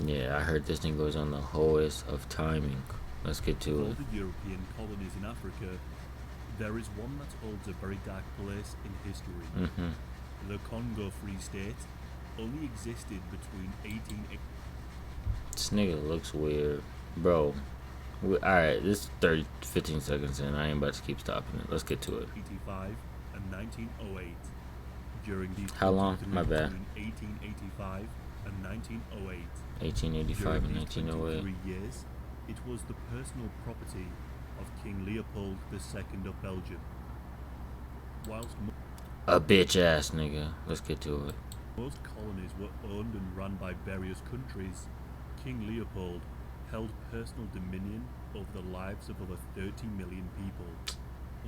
Yeah, I heard this thing goes on the lowest of timing. Let's get Of to all it. the European colonies in Africa, there is one that holds a very dark place in history. Mm-hmm. The Congo Free State only existed between 1885 This nigga looks weird. Bro, alright, this is 30, 15 seconds in. I ain't about to keep stopping it. Let's get to it. and 1908. During these How long? My 23 bad. between 1885 and 1908. 1885 During and these 1908. 23 years, it was the personal property of King Leopold II of Belgium. Whilst A bitch ass nigga. Let's get to it. most colonies were owned and run by various countries, King Leopold held personal dominion over the lives of over 30 million people.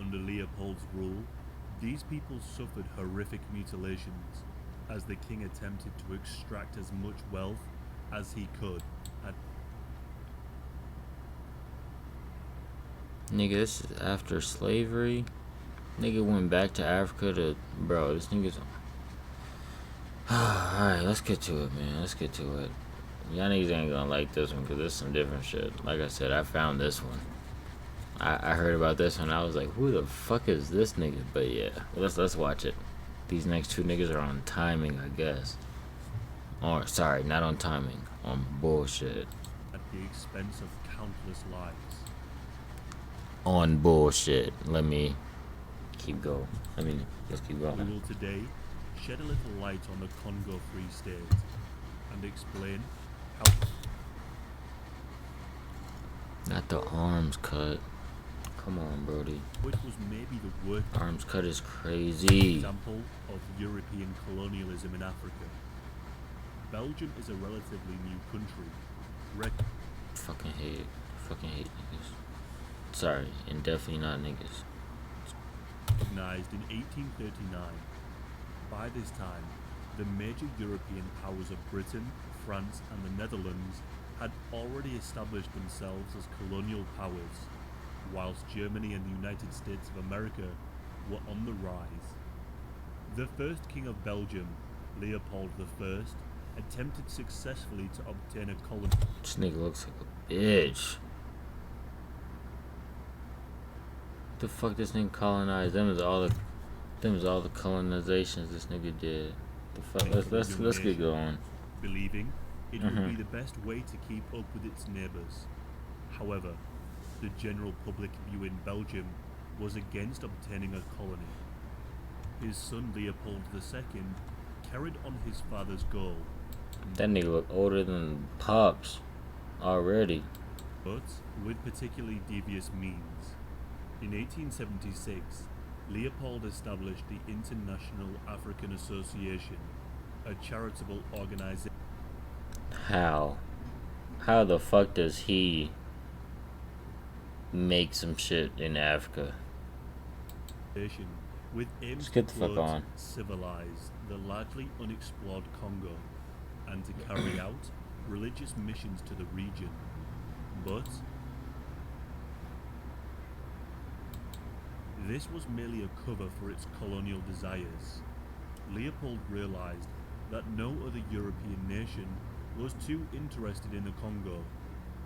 Under Leopold's rule, these people suffered horrific mutilations as the king attempted to extract as much wealth as he could. Nigga, this is after slavery. Nigga went back to Africa to. Bro, this nigga's. Alright, let's get to it, man. Let's get to it. Y'all niggas ain't gonna like this one because there's some different shit. Like I said, I found this one. I heard about this one. I was like, who the fuck is this nigga? But yeah, let's watch it. These next two niggas are on timing, I guess. Or sorry, not on timing. On bullshit. At the expense of countless lives. On bullshit. Let me keep going. Let's keep We going. will today shed a little light on the Congo Free State and explain how Not the arms cut. Come on, Brody. it was maybe the worst Arms cut is crazy. example of European colonialism in Africa. Belgium is a relatively new country, Fucking hate niggas. Sorry, and definitely not niggas. recognized in 1839. By this time, the major European powers of Britain, France, and the Netherlands had already established themselves as colonial powers, whilst Germany and the United States of America were on the rise. The first king of Belgium, Leopold I, attempted successfully to obtain a colony. This nigga looks like a bitch. The fuck this nigga colonized? Them is all the colonizations this nigga did. The fuck? Let's get going. Believing it would be the best way to keep up with its neighbours. However, the general public view in Belgium was against obtaining a colony. His son Leopold II carried on his father's goal, That nigga look older than Pops already. but with particularly devious means. In 1876, Leopold established the International African Association, a charitable organization How? How the fuck does he make some shit in Africa? with aims Just to get the fuck on. civilize the largely unexplored Congo and to carry out religious missions to the region. But this was merely a cover for its colonial desires. Leopold realized that no other European nation was too interested in the Congo,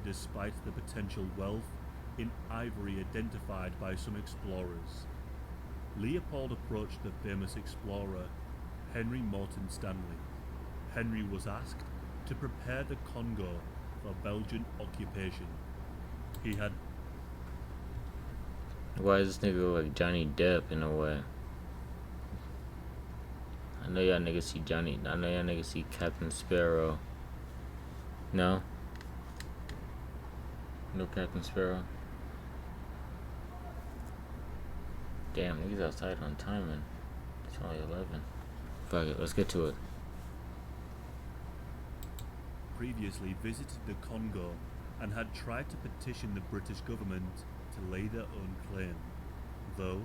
despite the potential wealth in ivory identified by some explorers. Leopold approached the famous explorer Henry Morton Stanley. Henry was asked to prepare the Congo for Belgian occupation. He had Why does this nigga look like Johnny Depp in a way? I know y'all niggas see Captain Sparrow. No? No Captain Sparrow? Damn, niggas outside on timing. It's only 11. Fuck it, let's get to it. previously visited the Congo and had tried to petition the British government to lay their own claim, though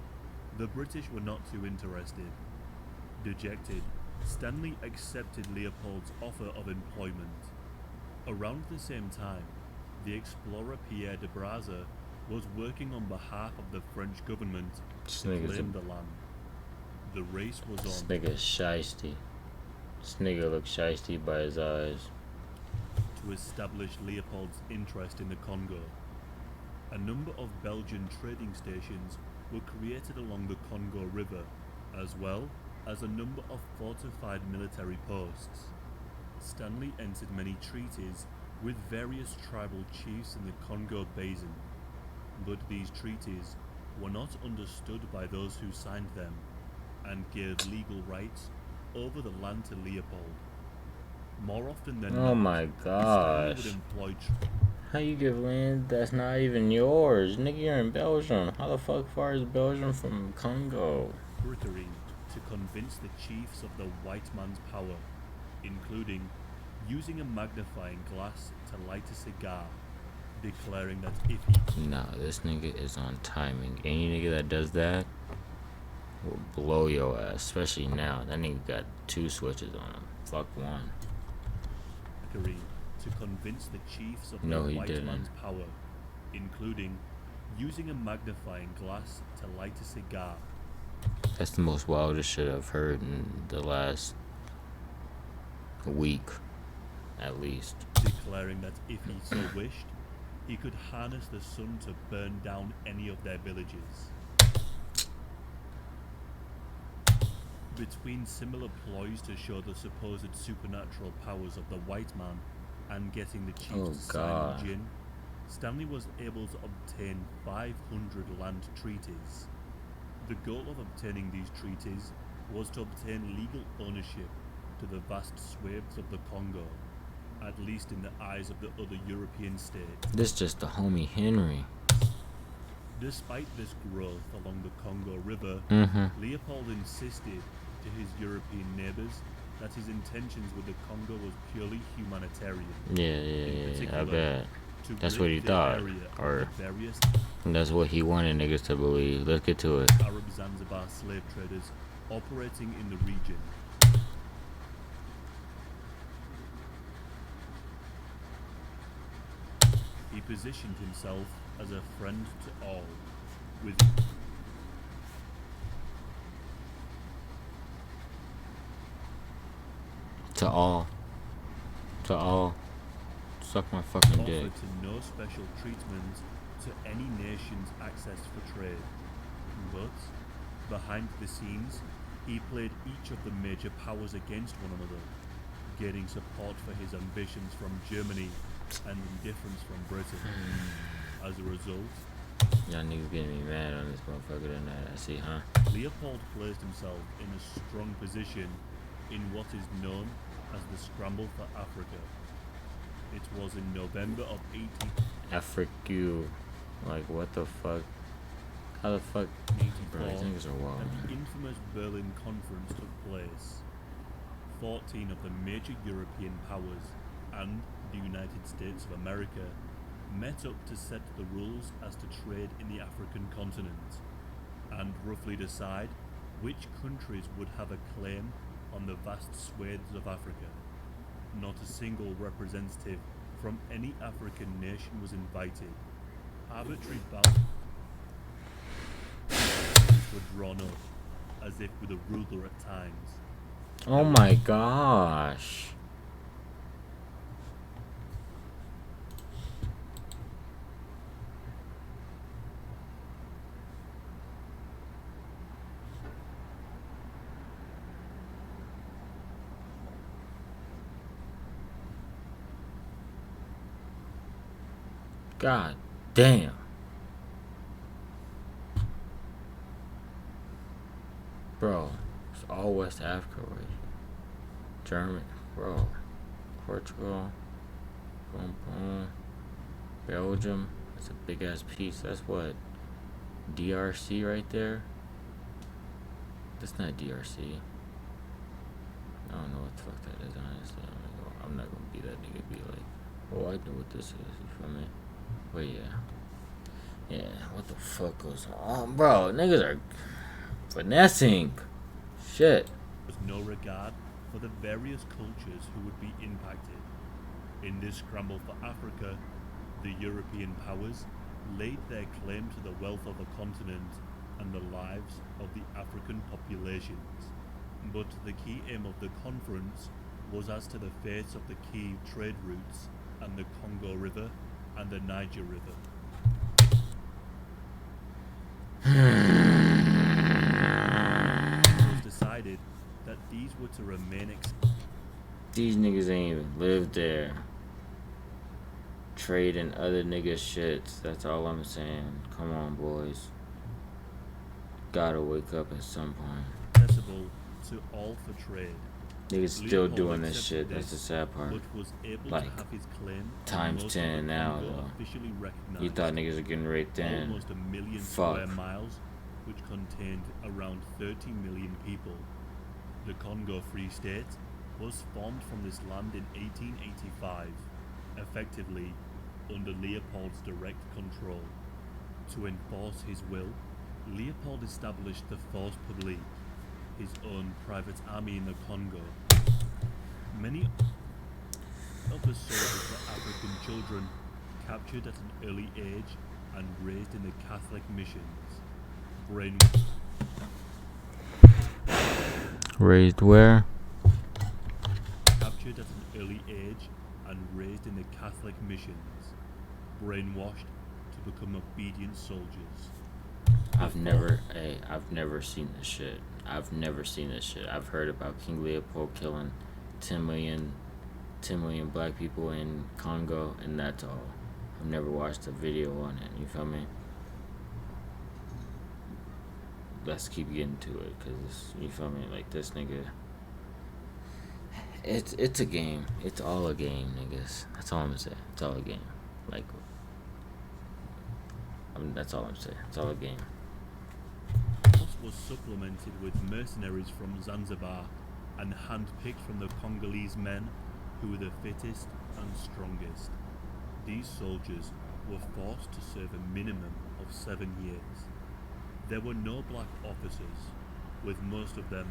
the British were not too interested. Dejected, Stanley accepted Leopold's offer of employment. Around the same time, the explorer Pierre de Brazza was working on behalf of the French government to claim the land. The race was This on. nigga's shiesty. This nigga looks shiesty by his eyes. To to establish Leopold's interest in the Congo. A number of Belgian trading stations were created along the Congo River, as well as a number of fortified military posts. Stanley entered many treaties with various tribal chiefs in the Congo Basin, but these treaties were not understood by those who signed them and gave legal rights over the land to Leopold. More often than Oh not, my Stanley gosh. would employ How you give land that's not even yours? Nigga, you're in Belgium. How the fuck far is Belgium from Congo? trickery to convince the chiefs of the white man's power, including using a magnifying glass to light a cigar, declaring that if he Nah, this nigga is on timing. Any nigga that does that will blow your ass, especially now. That nigga got 2 switches on him. Fuck one. trickery to convince the chiefs of No, the he white didn't. man's power, including using a magnifying glass to light a cigar, That's the most wildest shit I've heard in the last week, at least. declaring that if he so wished, he could harness the sun to burn down any of their villages. Between similar ploys to show the supposed supernatural powers of the white man and getting the chiefs Oh, to sign God. in gin, Stanley was able to obtain 500 land treaties. The goal of obtaining these treaties was to obtain legal ownership to the vast swathes of the Congo, at least in the eyes of the other European states. This just the homie Henry. Despite this growth along the Congo River, Leopold insisted to his European neighbors that his intentions with the Congo was purely humanitarian. Yeah, I bet. To That's rid what he the thought, area of or the various that's what he wanted niggas to believe. Let's get to it. Arab Zanzibar slave traders operating in the region. He positioned himself as a friend to all, with To all. Suck my fucking dick. offered to no special treatment to any nation's access for trade. But, behind the scenes, he played each of the major powers against one another, gaining support for his ambitions from Germany and indifference from Britain. As a result, Y'all niggas getting me mad on this motherfucker tonight. I see, huh? Leopold placed himself in a strong position in what is known as the Scramble for Africa. It was in November of Africa. Like, what the fuck? How the fuck? Bro, 1884 these niggas are wild, that the man. infamous Berlin Conference took place. 14 of the major European powers and the United States of America met up to set the rules as to trade in the African continent and roughly decide which countries would have a claim on the vast swathes of Africa. Not a single representative from any African nation was invited. Arbitrary boundaries were drawn up, as if with a ruler at times. Oh my gosh. God damn. Bro, it's all West Africa right here. Germany, bro. Portugal. Boom, boom. Belgium. That's a big ass piece. That's what? DRC right there? That's not DRC. I don't know what the fuck that is, honestly. I'm not gonna be that nigga be like, oh, I know what this is, you feel me? But yeah. Yeah, what the fuck goes on? Bro, niggas are finessing. Shit. There was no regard for the various cultures who would be impacted. In this scramble for Africa, the European powers laid their claim to the wealth of the continent and the lives of the African populations. But the key aim of the conference was as to the fate of the key trade routes and the Congo River and the Niger River. It was decided that these were to remain These niggas ain't even lived there. Trading other niggas' shits. That's all I'm saying. Come on, boys. Gotta wake up at some point. accessible to all for trade. Niggas still Leopold doing this accepted shit. That's the sad part. but was able Like, to have his claim times most 10 of the now, Congo though. officially recognized. You thought niggas were getting raped in. Almost 1 million Fuck. square miles, which contained around 30 million people. The Congo Free State was formed from this land in 1885, effectively under Leopold's direct control. To enforce his will, Leopold established the Force Publique, his own private army in the Congo. Many of the soldiers were African children captured at an early age and raised in the Catholic missions. Raised where? Captured at an early age and raised in the Catholic missions, brainwashed to become obedient soldiers. I've never seen this shit. I've heard about King Leopold killing 10 million black people in Congo, and that's all. I've never watched a video on it. You feel me? Let's keep getting to it, cause you feel me? Like, this nigga. It's a game. It's all a game, niggas. That's all I'm gonna say. It's all a game. Like, that's all I'm saying. It's all a game. Was supplemented with mercenaries from Zanzibar and handpicked from the Congolese men who were the fittest and strongest. These soldiers were forced to serve a minimum of 7 years. There were no black officers, with most of them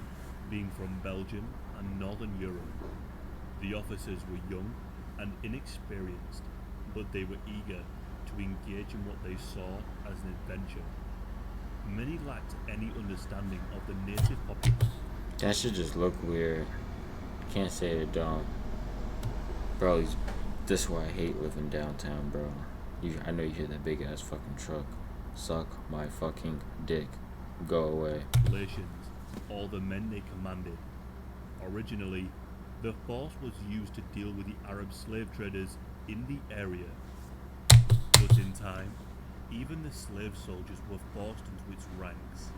being from Belgium and Northern Europe. The officers were young and inexperienced, but they were eager to engage in what they saw as an adventure. Many lacked any understanding of the native population. That should just look weird. Can't say it don't. Bro, this is why I hate living downtown, bro. I know you hear that big ass fucking truck. Suck my fucking dick. Go away. All the men they commanded. Originally, the force was used to deal with the Arab slave traders in the area. But in time, even the slave soldiers were forced into its ranks.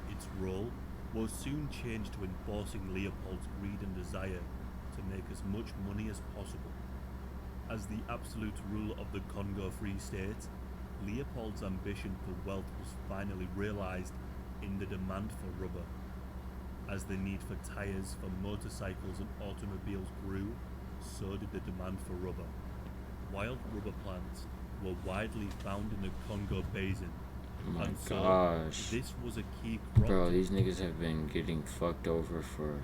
Its role was soon changed to enforcing Leopold's greed and desire to make as much money as possible. As the absolute ruler of the Congo Free State, Leopold's ambition for wealth was finally realized in the demand for rubber. As the need for tires for motorcycles and automobiles grew, so did the demand for rubber. Wild rubber plants were widely found in the Congo Basin. Oh my and so gosh. this was a key crop. Bro, these niggas have been getting fucked over for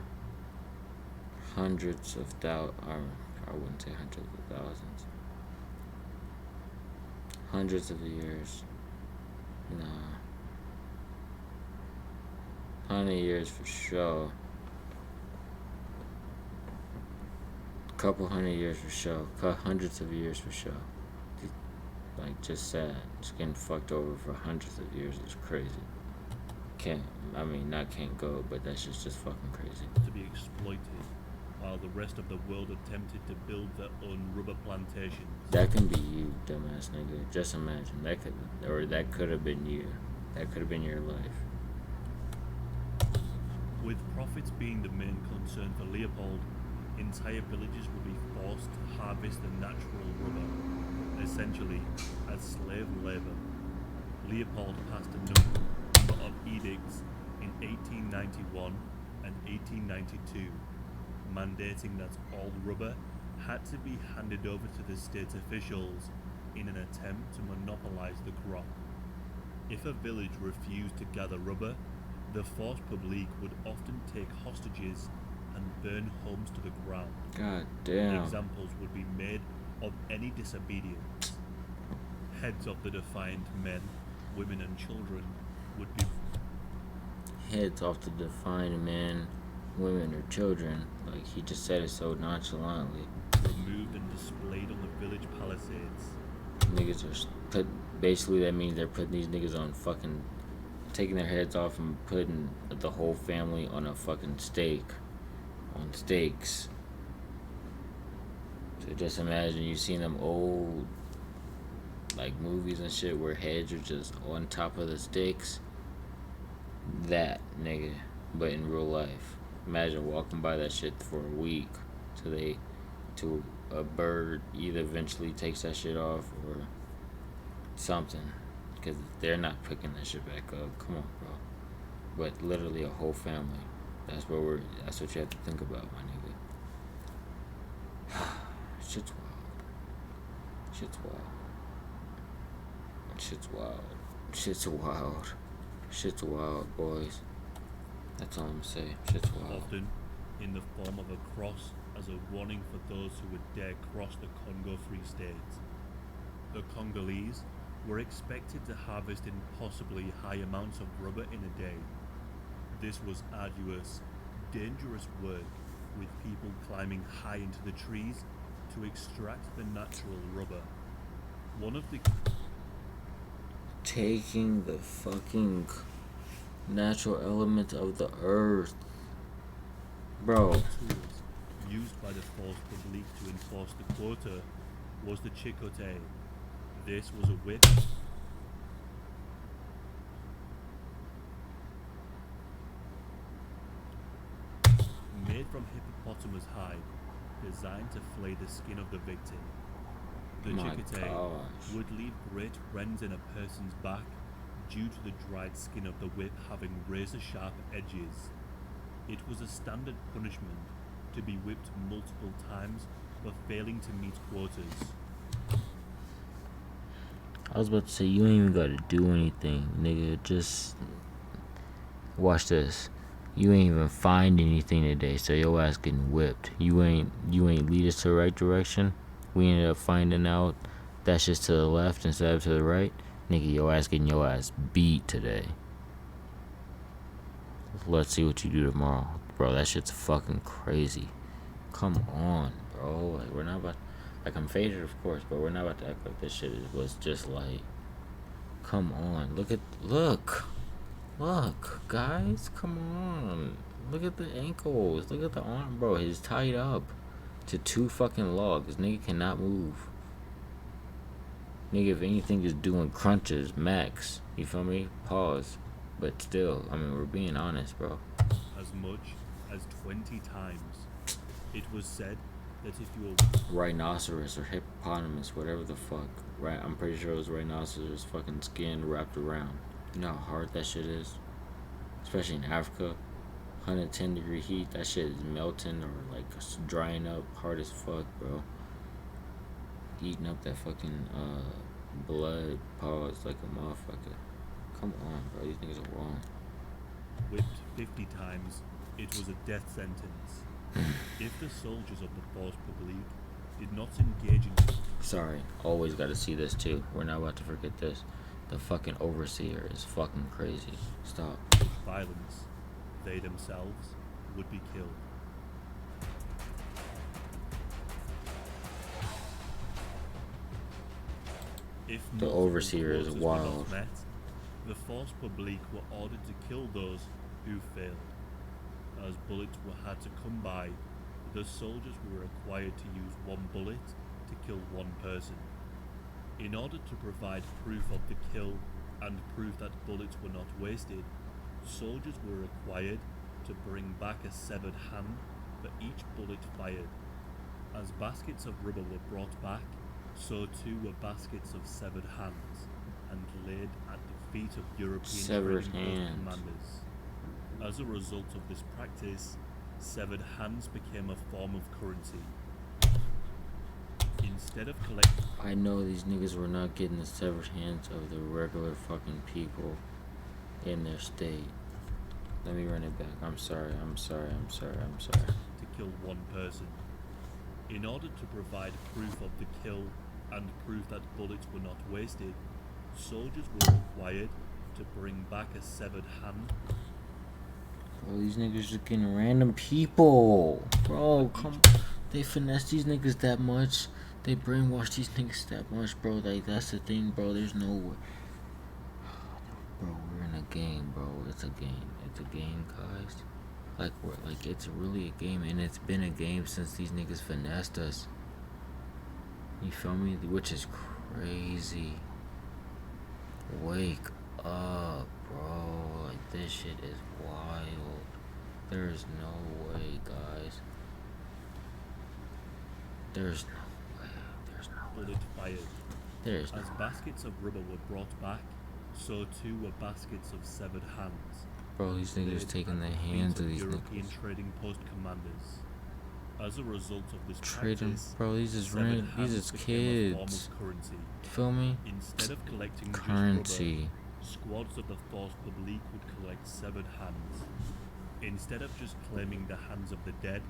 hundreds of thousands. I wouldn't say hundreds of thousands. Hundreds of years. Nah. 100 years for sure. Couple 100 years for sure. Hundreds of years for sure. Like, just sad. Just getting fucked over for hundreds of years is crazy. Can't go, but that's just fucking crazy. To be exploited, while the rest of the world attempted to build their own rubber plantations. That can be you, dumbass nigga. Just imagine. That could have been you. That could have been your life. With profits being the main concern for Leopold, entire villages would be forced to harvest the natural rubber, essentially as slave labor. Leopold passed a number of edicts in 1891 and 1892, mandating that all rubber had to be handed over to the state officials in an attempt to monopolize the crop. If a village refused to gather rubber, the Force Publique would often take hostages and burn homes to the ground. God damn. Examples would be made of any disobedience. Heads of the defiant men, women and children would be Heads off the defined men, women, or children. Like, he just said it so nonchalantly. removed and displayed on the village palisades. Niggas are basically that means they're putting these niggas on fucking, taking their heads off and putting the whole family on a fucking stake, on stakes. So just imagine you seen them old like movies and shit where heads are just on top of the stakes. That nigga, but in real life. Imagine walking by that shit for a week till a bird either eventually takes that shit off or something, because they're not picking that shit back up. Come on, bro. But literally a whole family. That's what you have to think about, my nigga. Shit's wild. Shit's wild. Shit's wild. Shit's wild. Shit's wild, boys. That's all I'm gonna say. Shit's wild. Often in the form of a cross as a warning for those who would dare cross the Congo Free State. The Congolese were expected to harvest impossibly high amounts of rubber in a day. This was arduous, dangerous work, with people climbing high into the trees to extract the natural rubber. One of the taking the fucking natural elements of the earth, bro. tools used by the force publique to enforce the quota was the chicote. This was a whip made from hippopotamus hide, designed to flay the skin of the victim. The chicote would leave great rends in a person's back due to the dried skin of the whip having razor-sharp edges. It was a standard punishment to be whipped multiple times for failing to meet quotas. I was about to say, you ain't even gotta do anything, nigga. Just watch this. You ain't even find anything today, so your ass getting whipped. You ain't lead us to the right direction. We ended up finding out that's just to the left instead of to the right. Nigga, your ass getting your ass beat today. Let's see what you do tomorrow. Bro, that shit's fucking crazy. Come on, bro. Like, we're not about... Like, I'm faded, of course, but we're not about to act like this shit was just like... Come on. Look, guys. Come on. Look at the ankles. Look at the arm, bro. He's tied up to 2 fucking logs. Nigga cannot move. Nigga, if anything, is doing crunches, max. You feel me? Pause. But still, I mean, we're being honest, bro. As much as 20 times. It was said that if you were rhinoceros or hippopotamus, whatever the fuck, right? I'm pretty sure it was rhinoceros fucking skin wrapped around. You know how hard that shit is? Especially in Africa. 110 degree heat, that shit is melting or like drying up hard as fuck, bro. Eating up that fucking blood pause like a motherfucker. Come on, bro. These niggas are wrong. whipped 50 times, it was a death sentence. If the soldiers of the force publique did not engage in... Sorry, always gotta see this too. We're not about to forget this. The fucking overseer is fucking crazy. Stop. violence, they themselves would be killed. If The overseer is wild. Met, the force publique were ordered to kill those who failed. As bullets were had to come by, the soldiers were required to use one bullet to kill one person. In order to provide proof of the kill and proof that bullets were not wasted, soldiers were required to bring back a severed hand for each bullet fired. As baskets of rubber were brought back, so too were baskets of severed hands, and laid at the feet of European Severed training hands. commanders. As a result of this practice, severed hands became a form of currency. Instead of collecting... I know these niggas were not getting the severed hands of the regular fucking people in their state. Let me run it back. I'm sorry. to kill one person. In order to provide proof of the kill and proof that bullets were not wasted, soldiers were required to bring back a severed hand. Bro, these niggas just getting random people. Bro, come. They finesse these niggas that much They brainwash these niggas that much, bro. Like, that's the thing, bro. There's no way. Bro, we're in a game, bro. It's a game. It's a game, guys. Like, it's really a game, and it's been a game since these niggas finessed us. You feel me? Which is crazy. Wake up, bro. Like, this shit is wild. There's no way, guys. There's no way. There's no way. Bullet fired. There's no As baskets of rubber were brought back, so too were baskets of severed hands. Bro, these niggas taking the hands of these European niggas. trading post commanders. As a result of this Trading, practice, bro, these is severed these hands is became a form kids. of currency. Feel me? Instead of collecting just Currency. rubber, squads of the Force Publique would collect severed hands. Instead of just claiming the hands of the dead,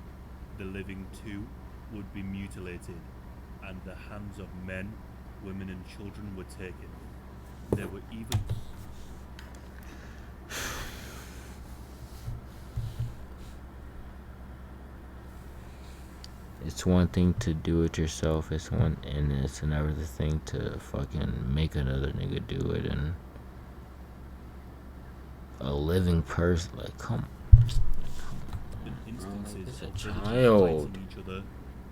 the living too would be mutilated, and the hands of men, women and children were taken. There were even... It's one thing to do it yourself, it's another thing to fucking make another nigga do it, and a living person, like, come on. instances It's a of villagers child. fighting each other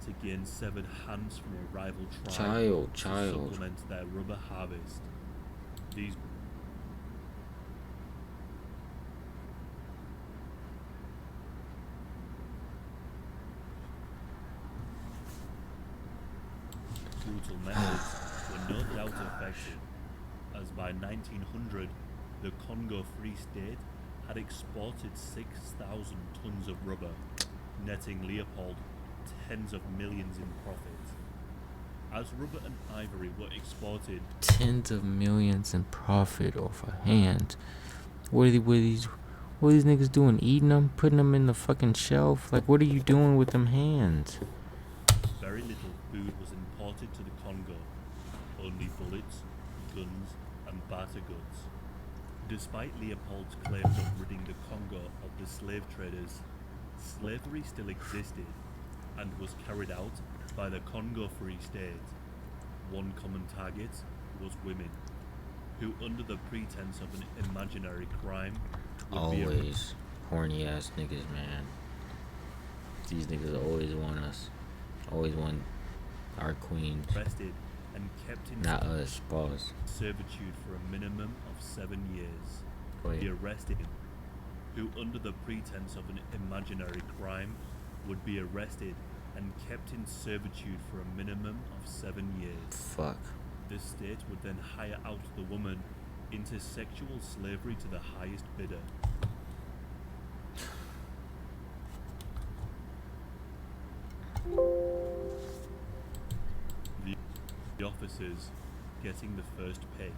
to gain severed hands from a rival tribe Child. to supplement their rubber harvest. These brutal methods were no doubt effective, as by 1900 the Congo Free State had exported 6,000 tons of rubber, netting Leopold tens of millions in profit. As rubber and ivory were exported, Tens of millions in profit off a hand. What are these niggas doing? Eating them? Putting them in the fucking shelf? Like, what are you doing with them hands? very little food was imported to the Congo, only bullets, guns, and barter goods. Despite Leopold's claims of ridding the Congo of the slave traders, slavery still existed and was carried out by the Congo Free State. One common target was women, who under the pretense of an imaginary crime would be Always horny ass niggas, man. These niggas always want us. Always want our queens. arrested and kept in Not us, pause. servitude for a minimum of 7 years. Wait. The arrested, who under the pretense of an imaginary crime would be arrested and kept in servitude for a minimum of 7 years. Fuck. The state would then hire out the woman into sexual slavery to the highest bidder. The officers getting the first pay.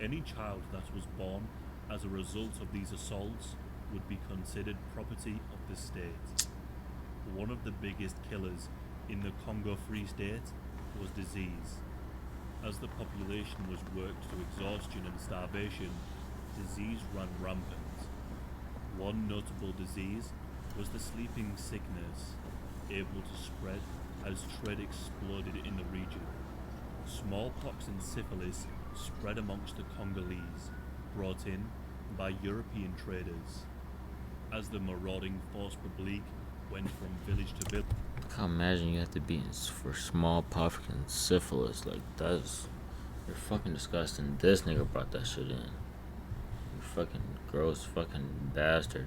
Any child that was born as a result of these assaults would be considered property of the state. One of the biggest killers in the Congo Free State was disease. As the population was worked to exhaustion and starvation, disease ran rampant. One notable disease was the sleeping sickness, able to spread as trade exploded in the region. Smallpox and syphilis spread amongst the Congolese, brought in by European traders. As the marauding Force Publique went from village to village, I can't imagine you have to be in for smallpox and syphilis. Like, you're fucking disgusting. This nigga brought that shit in. You fucking gross fucking bastard.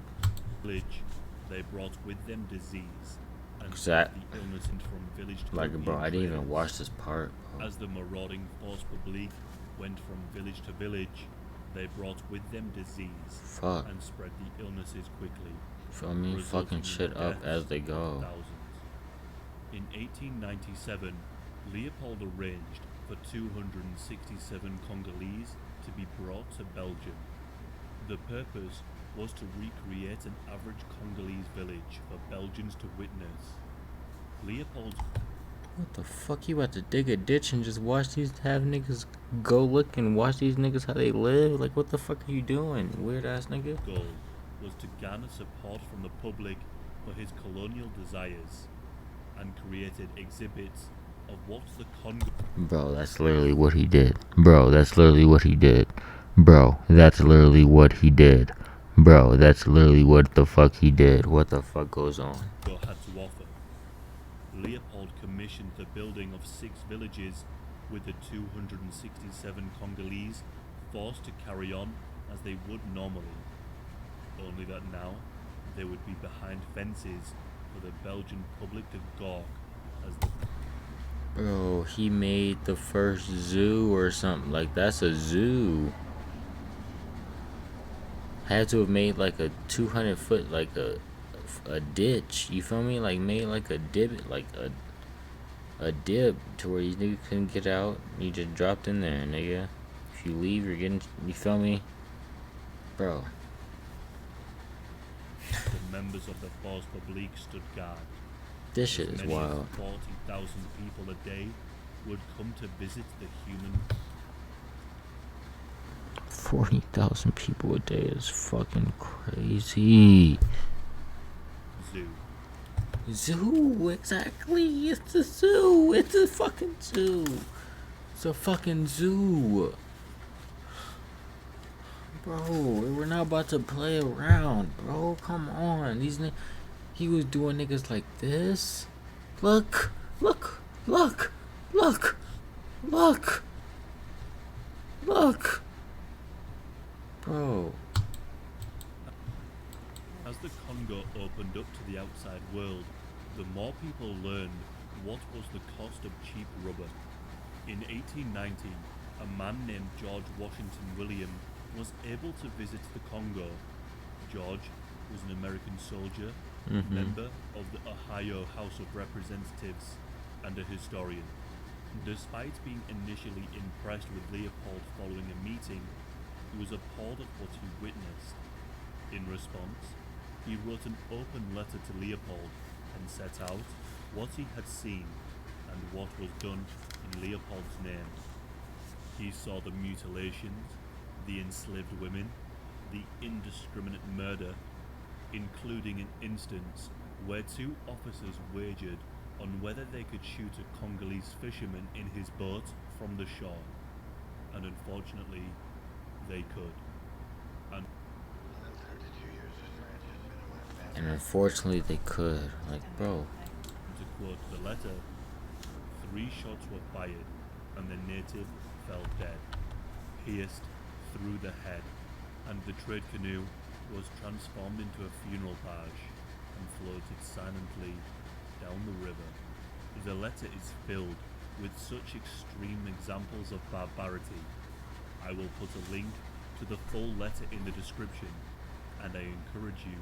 they brought with them disease and Exact- spread the illness into from village to Like, European bro, I didn't even traders. watch this part, bro. As the marauding Force Publique went from village to village, they brought with them disease Fuck. and spread the illnesses quickly. Feel me? resulting Fucking in shit the up deaths as they of go. thousands. In 1897, Leopold arranged for 267 Congolese to be brought to Belgium. The purpose was to recreate an average Congolese village for Belgians to witness. Leopold's What the fuck? You about to dig a ditch and just watch these have niggas go look and watch these niggas how they live? Like, what the fuck are you doing, weird ass nigga? goal was to garner support from the public for his colonial desires, and created exhibits of what the Congo Bro, that's literally what he did. Bro, that's literally what he did. Bro, that's literally what he did. Bro, that's literally what the fuck he did. What the fuck goes on? had to offer. Leopold commissioned the building of 6 villages, with the 267 Congolese forced to carry on as they would normally. Only that now they would be behind fences for the Belgian public to gawk as the Bro, he made the first zoo or something. Like, that's a zoo. Had to have made like a 200 foot, like a ditch. You feel me? Like, made like a divot, like a dip to where you nigga couldn't get out. You just dropped in there, nigga. If you leave, you're getting. You feel me? Bro. members of the Force Publique stood guard. This shit As is many as wild. 40,000 people a day would come to visit the human 40,000 people a day is fucking crazy. zoo. Zoo, exactly. It's a zoo. It's a fucking zoo. It's a fucking zoo. Bro, we're not about to play around, bro. Come on. He was doing niggas like this. Look, look, look, look, look, look. Bro. As the Congo opened up to the outside world, the more people learned what was the cost of cheap rubber. In 1890, a man named George Washington William was able to visit the Congo. George was an American soldier, member of the Ohio House of Representatives, and a historian. Despite being initially impressed with Leopold following a meeting, he was appalled at what he witnessed. In response, he wrote an open letter to Leopold and set out what he had seen and what was done in Leopold's name. He saw the mutilations, the enslaved women, the indiscriminate murder, including an instance where 2 officers wagered on whether they could shoot a Congolese fisherman in his boat from the shore. And unfortunately, they could. And unfortunately, they could. Like, bro. To quote the letter, 3 shots were fired, and the native fell dead, pierced through the head, and the trade canoe was transformed into a funeral barge and floated silently down the river. The letter is filled with such extreme examples of barbarity. I will put a link to the full letter in the description, and I encourage you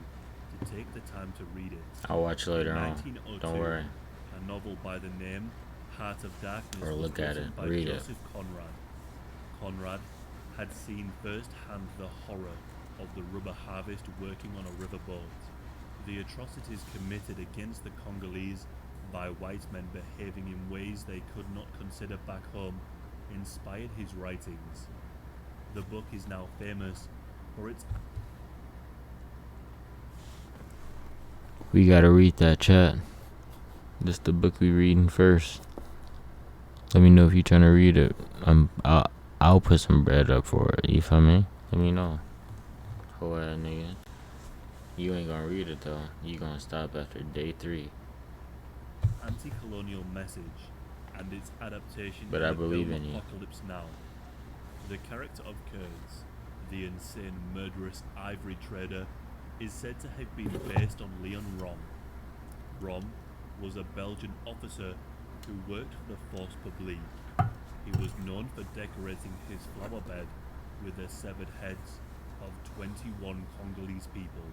to take the time to read it. I'll watch later on. 1902, Don't worry. a novel by the name Heart of Darkness Or look at it. by Read Joseph Conrad. Conrad had seen firsthand the horror of the rubber harvest working on a riverboat. The atrocities committed against the Congolese by white men behaving in ways they could not consider back home inspired his writings. The book is now famous for its We gotta read that, chat. This the book we reading first. Let me know if you trying to read it. I'll put some bread up for it. You feel me? Let me know. Whole ass nigga. You ain't gonna read it though. You gonna stop after day 3. anti-colonial message and its adaptation But to I the believe film in you. Apocalypse Now. The character of Kurtz, the insane murderous ivory trader, is said to have been based on Leon Rom. Rom was a Belgian officer who worked for the Force Publique. He was known for decorating his flower bed with the severed heads of 21 Congolese people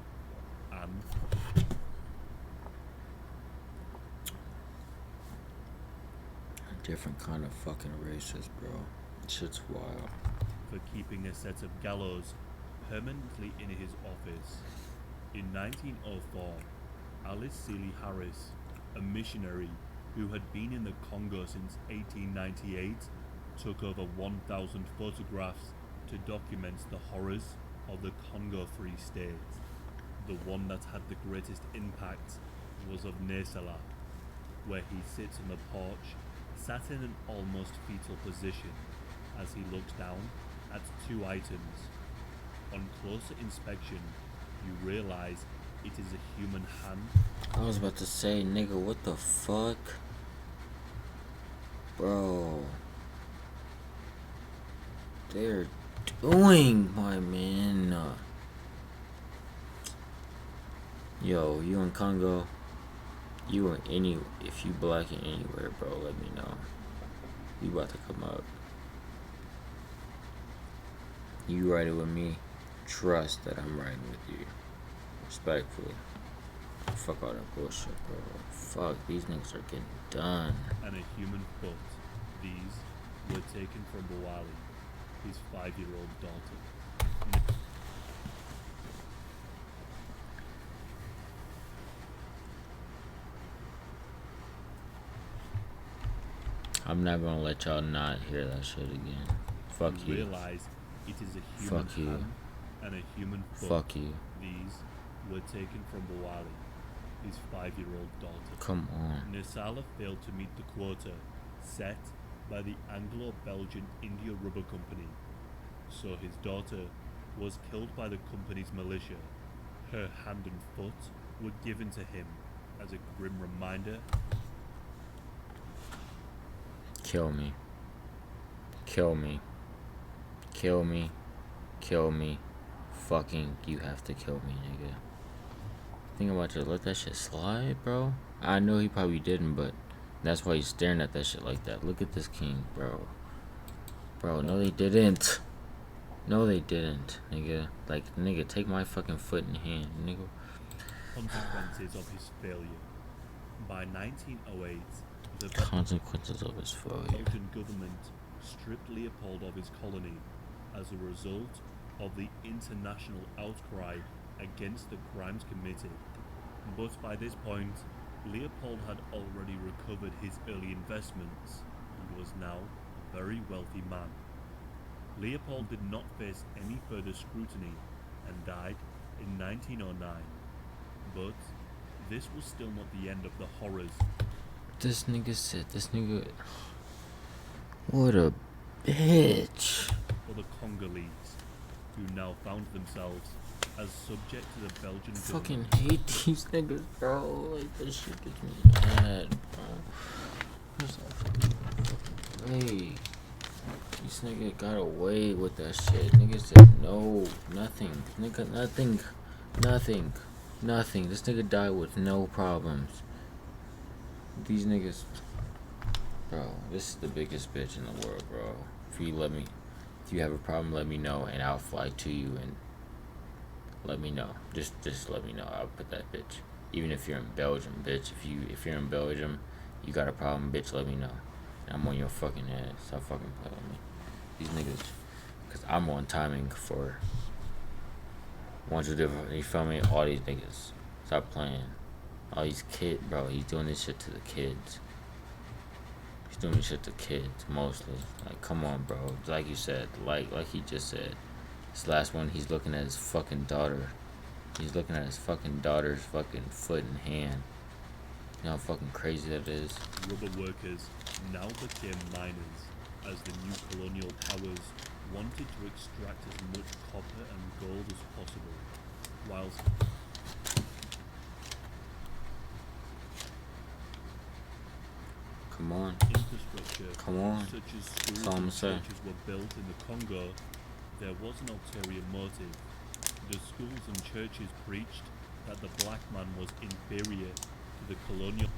and Different kind of fucking racist, bro. Shit's wild. for keeping a set of gallows permanently in his office. In 1904, Alice Seeley Harris, a missionary who had been in the Congo since 1898, took over 1,000 photographs to document the horrors of the Congo Free State. The one that had the greatest impact was of Nesala, where he sits on the porch, sat in an almost fetal position as he looks down at two items. On closer inspection, you realize it is a human hand. I was about to say, nigga, what the fuck? Bro. They're doing, my man. Yo, you in Congo? You in any, if you black in anywhere, bro, let me know. You about to come up. You riding with me? Trust that I'm riding with you. Respectfully. Fuck all that bullshit, bro. Fuck, these niggas are getting done. And a human foot. These were taken from Bawali, his 5-year-old daughter. I'm not gonna let y'all not hear that shit again. Fuck you. Realize it is a human Fuck you. hand and a human foot. Fuck you. These were taken from Bawali, his 5-year-old daughter. Come on. Nisala failed to meet the quota set by the Anglo-Belgian India Rubber Company, so his daughter was killed by the company's militia. Her hand and foot were given to him as a grim reminder. Kill me. Kill me. Kill me. Kill me. Fucking, you have to kill me, nigga. Think about to let that shit slide, bro. I know he probably didn't, but that's why he's staring at that shit like that. Look at this king, bro. Bro, no they didn't. No they didn't, nigga. Like, nigga, take my fucking foot in hand, nigga. Consequences of his failure. By 1908, the Consequences of his failure. Belgian government stripped Leopold of his colony as a result of the international outcry against the crimes committed. But by this point, Leopold had already recovered his early investments and was now a very wealthy man. Leopold did not face any further scrutiny and died in 1909. But this was still not the end of the horrors. This nigga said, this nigga. What a bitch. For the Congolese, who now found themselves as subject to the Belgian Fucking government. hate these niggas, bro. Like, this shit gets me mad, bro. There's no fucking way. This nigga got away with that shit. Nigga said no, nothing. Nigga, nothing. This nigga died with no problems. These niggas, bro, this is the biggest bitch in the world, bro. If you have a problem, let me know, and I'll fly to you and let me know. Just let me know. I'll put that bitch. Even if you're in Belgium, bitch. If you're in Belgium, you got a problem, bitch. Let me know. I'm on your fucking head. Stop fucking playing with me. These niggas, cause I'm on timing for once you different. You feel me? All these niggas. Stop playing. All these kids, bro. He's doing this shit to the kids. He's doing this shit to kids mostly. Like, come on, bro. Like you said, like he just said. This last one, he's looking at his fucking daughter. He's looking at his fucking daughter's fucking foot and hand. You know how fucking crazy that is? Rubber workers now became miners as the new colonial powers wanted to extract as much copper and gold as possible, whilst Come on. infrastructure Come on. such as That's schools all I'ma and say. churches were built in the Congo, there was an ulterior motive. The schools and churches preached that the black man was inferior to the colonial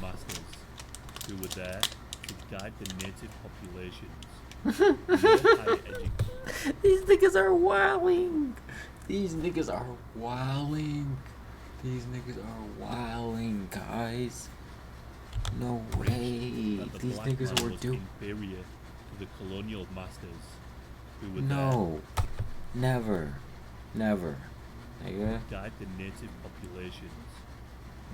masters, who were there to guide the native populations. No higher education. These niggas are wilding. These niggas are wilding. These niggas are wilding, guys. No way. That the These black niggas man were was doing. inferior to the colonial masters, who were No. Never. Never. Nigga. there to guide the native populations.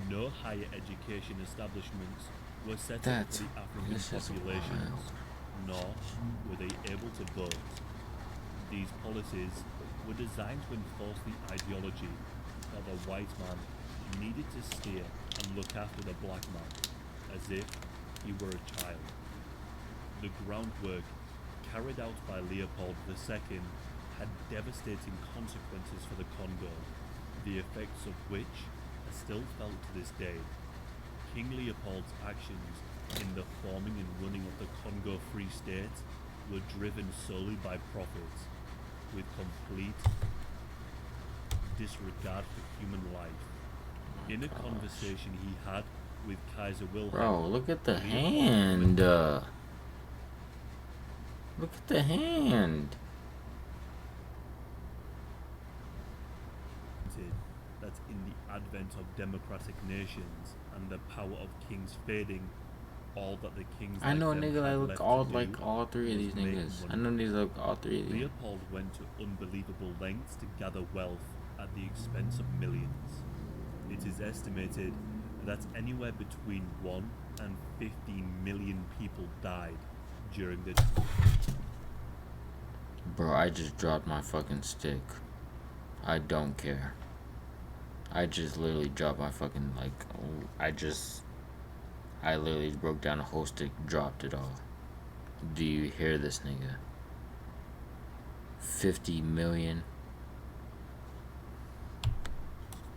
No higher education establishments were set up That's- for the African this is populations, wild. nor were they able to vote. These policies were designed to enforce the ideology that the white man needed to steer and look after the black man as if he were a child. The groundwork carried out by Leopold II had devastating consequences for the Congo, the effects of which are still felt to this day. King Leopold's actions in the forming and running of the Congo Free State were driven solely by profit, with complete disregard for human life. In a conversation he had with Kaiser Wilhelm, Bro, look at the hand. Look at the hand. that in the advent of democratic nations and the power of kings fading, all that the kings I know a like them nigga had that left look to all do like all three of was these make niggas. I money. know these look all three of these. Leopold went to unbelievable lengths to gather wealth at the expense of millions. It is estimated that anywhere between 1 and 15 million people died during the Bro, I just dropped my fucking stick. I don't care. I just literally dropped my fucking, like, I literally broke down a whole stick, dropped it all. Do you hear this nigga? 50 million?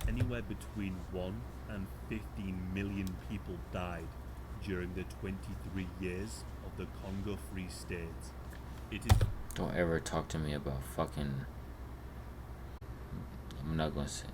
Anywhere between 1 and 15 million people died during the 23 years of the Congo Free State. It is... Don't ever talk to me about fucking... I'm not gonna say...